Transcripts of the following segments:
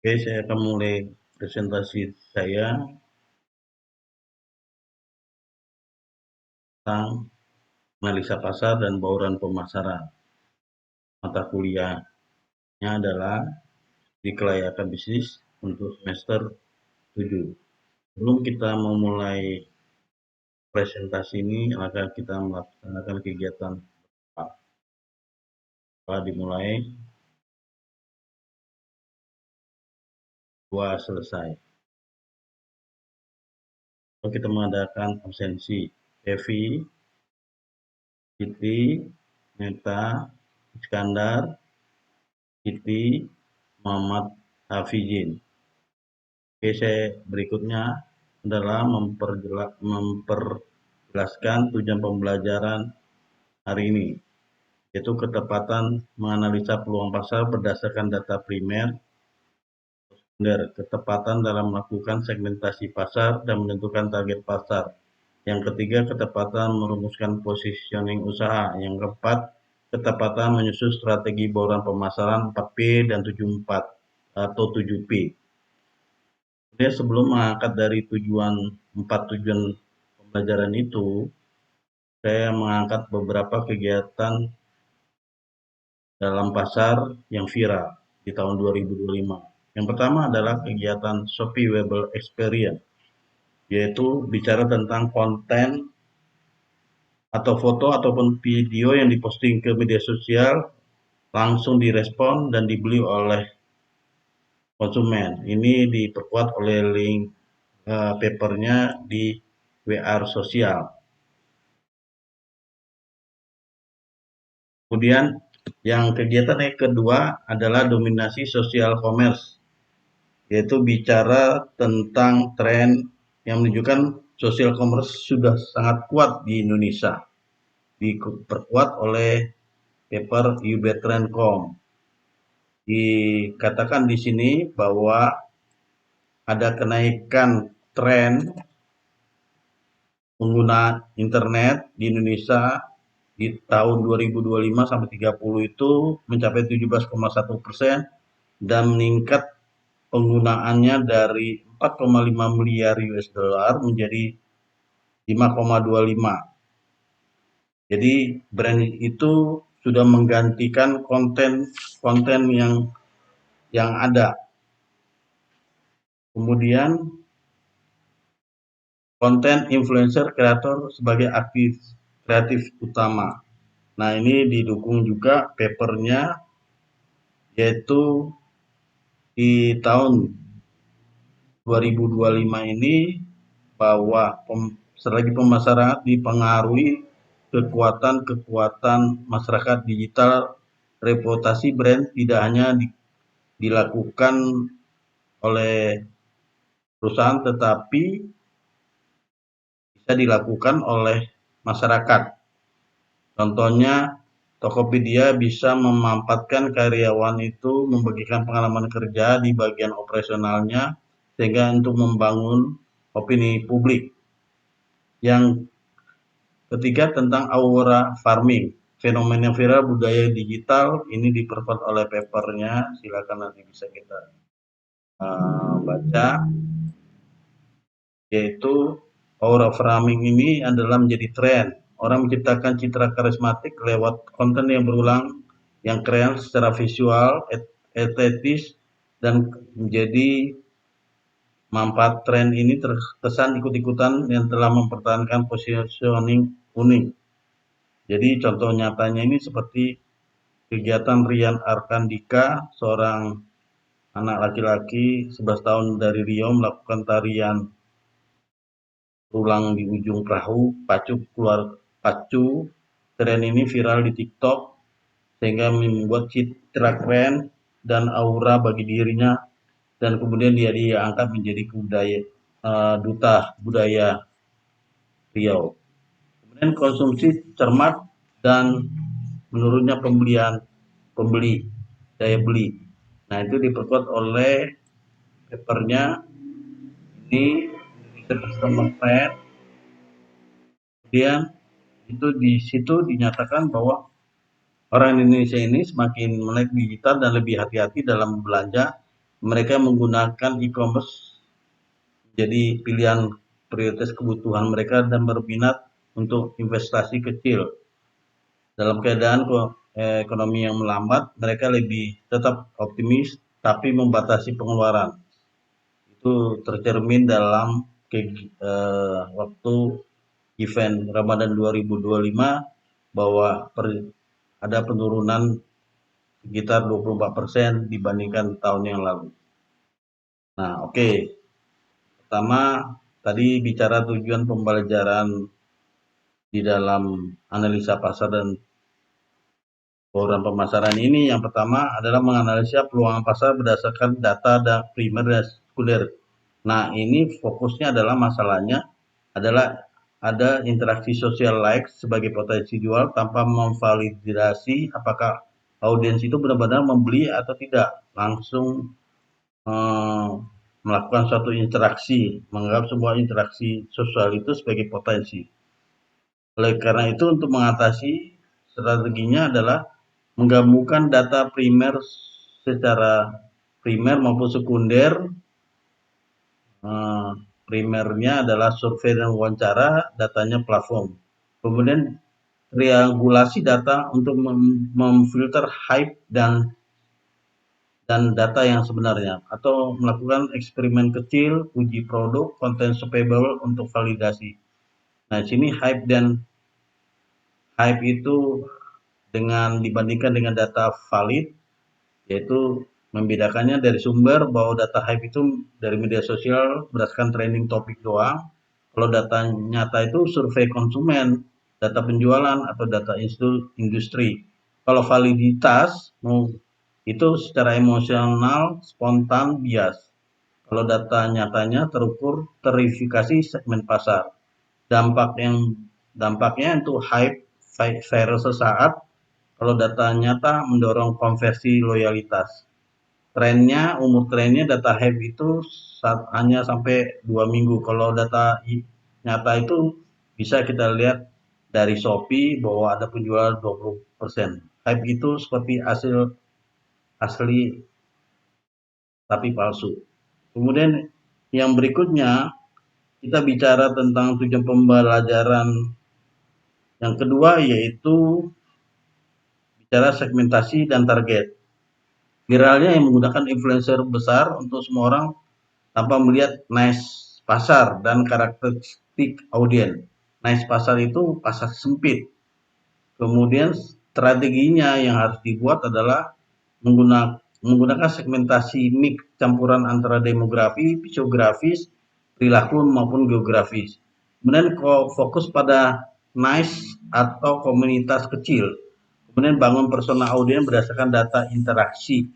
Oke, saya akan mulai presentasi saya tentang analisa pasar dan bauran pemasaran. Mata kuliahnya adalah di kelayakan bisnis untuk semester 7. Sebelum kita memulai presentasi ini, maka kita melaksanakan kegiatan setelah dimulai, dua selesai. Lalu kita mengadakan absensi Evi, Siti, Meta, Iskandar, Siti, Muhammad Hafizin. Oke, saya berikutnya adalah memperjelaskan tujuan pembelajaran hari ini, yaitu ketepatan menganalisa peluang pasar berdasarkan data primer, ketepatan dalam melakukan segmentasi pasar dan menentukan target pasar. Yang ketiga, ketepatan merumuskan positioning usaha. Yang keempat, ketepatan menyusun strategi bauran pemasaran 4P dan 74 atau 7P. Kemudian sebelum mengangkat dari empat tujuan pembelajaran itu, saya mengangkat beberapa kegiatan dalam pasar yang viral di tahun 2025. Yang pertama adalah kegiatan Shopee Wearable Experience, yaitu bicara tentang konten atau foto ataupun video yang diposting ke media sosial langsung direspon dan dibeli oleh konsumen. Ini diperkuat oleh link papernya di WR sosial. Kemudian yang kegiatan yang kedua adalah dominasi sosial commerce, yaitu bicara tentang tren yang menunjukkan social commerce sudah sangat kuat di Indonesia, diperkuat oleh paper ubertrend.com. Dikatakan di sini bahwa ada kenaikan tren pengguna internet di Indonesia di tahun 2025 sampai 30 itu mencapai 17,1% dan meningkat penggunaannya dari 4,5 miliar US dollar menjadi 5,25. Jadi brand itu sudah menggantikan konten yang ada. Kemudian konten influencer kreator sebagai aktif kreatif utama. Nah, ini didukung juga papernya, yaitu di tahun 2025 ini bahwa strategi pemasaran dipengaruhi kekuatan masyarakat digital. Reputasi brand tidak hanya dilakukan oleh perusahaan tetapi bisa dilakukan oleh masyarakat. Contohnya, Tokopedia bisa memanfaatkan karyawan itu membagikan pengalaman kerja di bagian operasionalnya sehingga untuk membangun opini publik. Yang ketiga tentang aura farming, fenomena viral budaya digital, ini diperkuat oleh papernya, silakan nanti bisa kita baca, yaitu aura farming ini adalah menjadi tren. Orang menciptakan citra karismatik lewat konten yang berulang, yang keren secara visual, estetis, dan menjadi manfaat tren ini terkesan ikut-ikutan yang telah mempertahankan positioning unik. Jadi contoh nyatanya ini seperti kegiatan Rian Arkandika, seorang anak laki-laki 11 tahun dari Riau melakukan tarian tulang di ujung perahu, pacu. Tren ini viral di TikTok sehingga membuat citra keren dan aura bagi dirinya dan kemudian dia diangkat menjadi duta budaya Riau. Kemudian konsumsi cermat dan menurunnya pembeli daya beli. Nah, itu diperkuat oleh papernya ini Indonesia Customer Trend. Kemudian itu di situ dinyatakan bahwa orang Indonesia ini semakin melek digital dan lebih hati-hati dalam belanja mereka menggunakan e-commerce jadi pilihan prioritas kebutuhan mereka dan berminat untuk investasi kecil. Dalam keadaan ekonomi yang melambat, mereka lebih tetap optimis tapi membatasi pengeluaran. Itu tercermin dalam waktu event Ramadan 2025 bahwa ada penurunan sekitar 24% dibandingkan tahun yang lalu. Nah, oke. Pertama, tadi bicara tujuan pembelajaran di dalam analisa pasar dan bauran pemasaran ini. Yang pertama adalah menganalisa peluang pasar berdasarkan data dan primer dan sekunder. Nah, ini fokusnya adalah masalahnya adalah ada interaksi sosial like sebagai potensi jual tanpa memvalidasi apakah audiens itu benar-benar membeli atau tidak. Langsung eh, melakukan suatu interaksi, menganggap sebuah interaksi sosial itu sebagai potensi. Oleh karena itu, untuk mengatasi strateginya adalah menggabungkan data primer secara primer maupun sekunder. Eh, Primernya adalah survei dan wawancara, datanya platform. Kemudian triangulasi data untuk memfilter hype dan data yang sebenarnya, atau melakukan eksperimen kecil, uji produk, konten shoppable untuk validasi. Nah, di sini hype itu dibandingkan dengan data valid, yaitu membedakannya dari sumber bahwa data hype itu dari media sosial berdasarkan trending topik doang. Kalau data nyata itu survei konsumen, data penjualan atau data industri. Kalau validitas itu secara emosional, spontan, bias. Kalau data nyatanya terukur terverifikasi segmen pasar. Dampaknya itu hype viral sesaat. Kalau data nyata mendorong konversi loyalitas. Umur trennya data hype itu hanya sampai 2 minggu. Kalau data nyata itu bisa kita lihat dari Shopee bahwa ada penjualan 20%. Hype itu seperti hasil asli tapi palsu. Kemudian yang berikutnya kita bicara tentang tujuan pembelajaran yang kedua, yaitu bicara segmentasi dan target. Viralnya yang menggunakan influencer besar untuk semua orang tanpa melihat niche pasar dan karakteristik audiens. Niche pasar itu pasar sempit. Kemudian strateginya yang harus dibuat adalah menggunakan segmentasi mix campuran antara demografi, psikografis, perilaku maupun geografis. Kemudian fokus pada niche atau komunitas kecil. Kemudian bangun persona audiens berdasarkan data interaksi.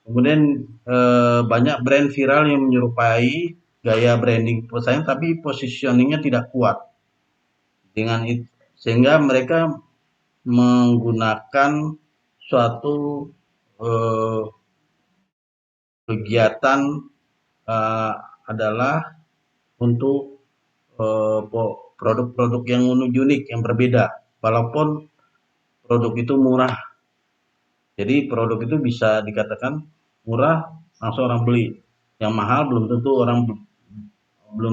Kemudian banyak brand viral yang menyerupai gaya branding pesaing tapi positioningnya tidak kuat. Dengan itu, sehingga mereka menggunakan suatu eh, kegiatan eh, adalah untuk produk-produk yang unik yang berbeda. Walaupun produk itu murah, jadi produk itu bisa dikatakan murah langsung orang beli. Yang mahal belum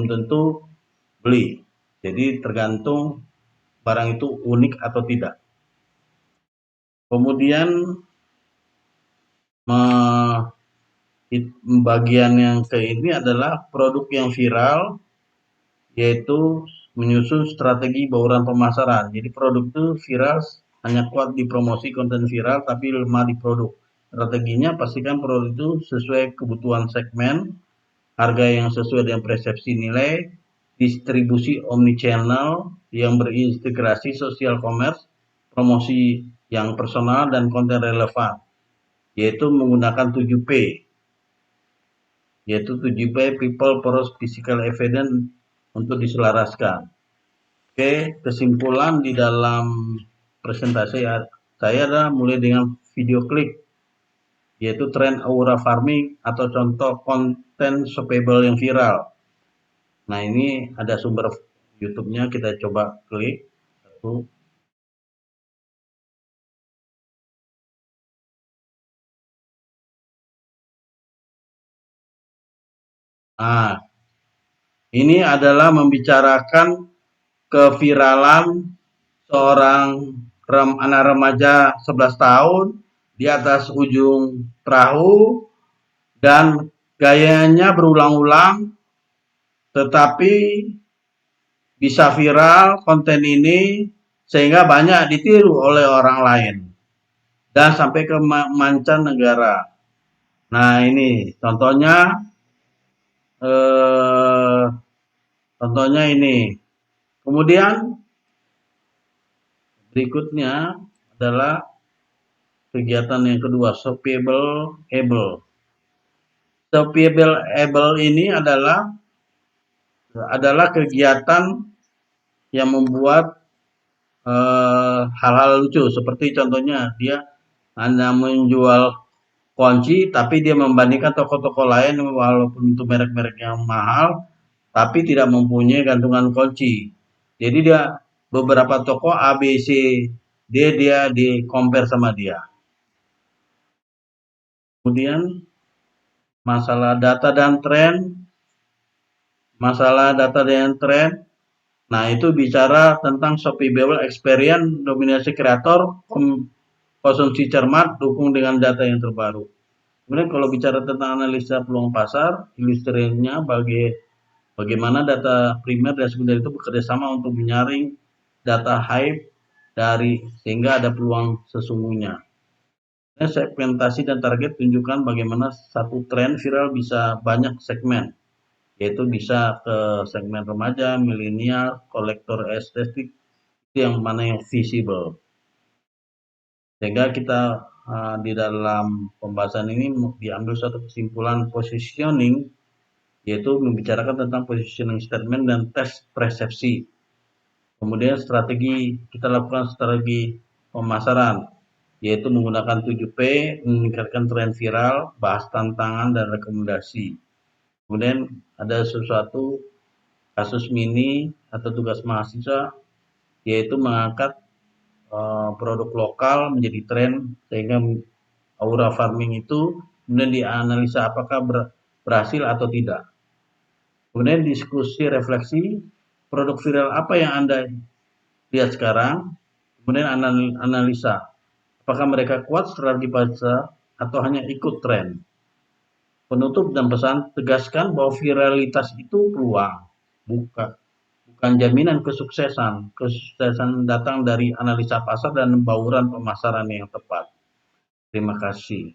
tentu beli. Jadi tergantung barang itu unik atau tidak. Kemudian bagian yang ke ini adalah produk yang viral, yaitu menyusun strategi bauran pemasaran. Jadi produk itu viral hanya kuat di promosi konten viral tapi lemah di produk. Strateginya pastikan produk itu sesuai kebutuhan segmen, harga yang sesuai dengan persepsi nilai, distribusi omnichannel yang berintegrasi social commerce, promosi yang personal dan konten relevan, yaitu menggunakan 7P, yaitu 7P people, process, physical, evidence untuk diselaraskan. Oke, kesimpulan di dalam presentasi saya adalah mulai dengan video klip, yaitu tren aura farming atau contoh konten shoppable yang viral. Nah, ini ada sumber YouTube-nya, kita coba klik. Satu. Nah, ini adalah membicarakan keviralan seorang anak remaja 11 tahun di atas ujung perahu dan gayanya berulang-ulang tetapi bisa viral konten ini sehingga banyak ditiru oleh orang lain dan sampai ke mancanegara. Nah, ini eh, contohnya ini. Kemudian berikutnya adalah kegiatan yang kedua, shoppable able. Shoppable able ini adalah kegiatan yang membuat hal-hal lucu seperti contohnya dia hanya menjual kunci tapi dia membandingkan toko-toko lain walaupun itu merek-merek yang mahal tapi tidak mempunyai gantungan kunci. Jadi dia beberapa toko A, B, C, D dia di compare sama dia. Kemudian masalah data dan tren, masalah data dan tren. Nah, itu bicara tentang shoppable experience, dominasi kreator, konsumsi cermat, dukung dengan data yang terbaru. Kemudian kalau bicara tentang analisa peluang pasar, ilustrasinya bagaimana data primer dan sekunder itu bekerja sama untuk menyaring data hype dari sehingga ada peluang sesungguhnya. Segmentasi dan target tunjukkan bagaimana satu tren viral bisa banyak segmen, yaitu bisa ke segmen remaja, milenial, kolektor estetik, itu yang mana yang visible. Sehingga kita di dalam pembahasan ini diambil suatu kesimpulan positioning, yaitu membicarakan tentang positioning statement dan tes persepsi. Kemudian kita lakukan strategi pemasaran, yaitu menggunakan 7P, meningkatkan tren viral, bahas tantangan dan rekomendasi. Kemudian ada sesuatu kasus mini atau tugas mahasiswa, yaitu mengangkat produk lokal menjadi tren sehingga aura farming itu kemudian dianalisa apakah berhasil atau tidak. Kemudian diskusi refleksi produk viral apa yang Anda lihat sekarang, kemudian analisa apakah mereka kuat strategi pasar atau hanya ikut tren. Penutup dan pesan, tegaskan bahwa viralitas itu peluang, bukan bukan jaminan kesuksesan. Kesuksesan datang dari analisa pasar dan bauran pemasaran yang tepat. Terima kasih.